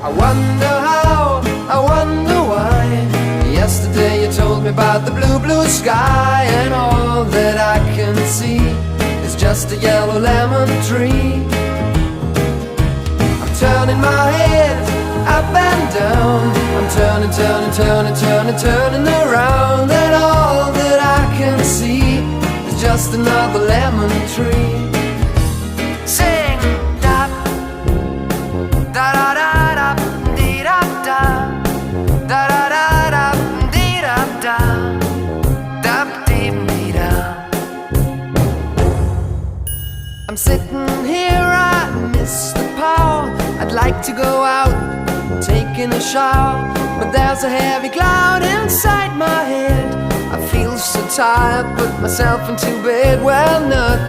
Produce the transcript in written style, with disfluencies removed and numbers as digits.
I wonder how, I wonder why. Yesterday you told me about the blue, blue sky, and all that I can see is just a yellow lemon tree. I'm turning my head up and down, I'm turning, turning, turning, turning, turning around, and all that I can see is just another lemon tree. Sing da da da da da dee da da da da da da dee da da da dee dee da. I'm sitting here, I miss the power. I'd like to go out, taking a shower, but there's a heavy cloud inside my head. I feel so tired, put myself into bed. Well, not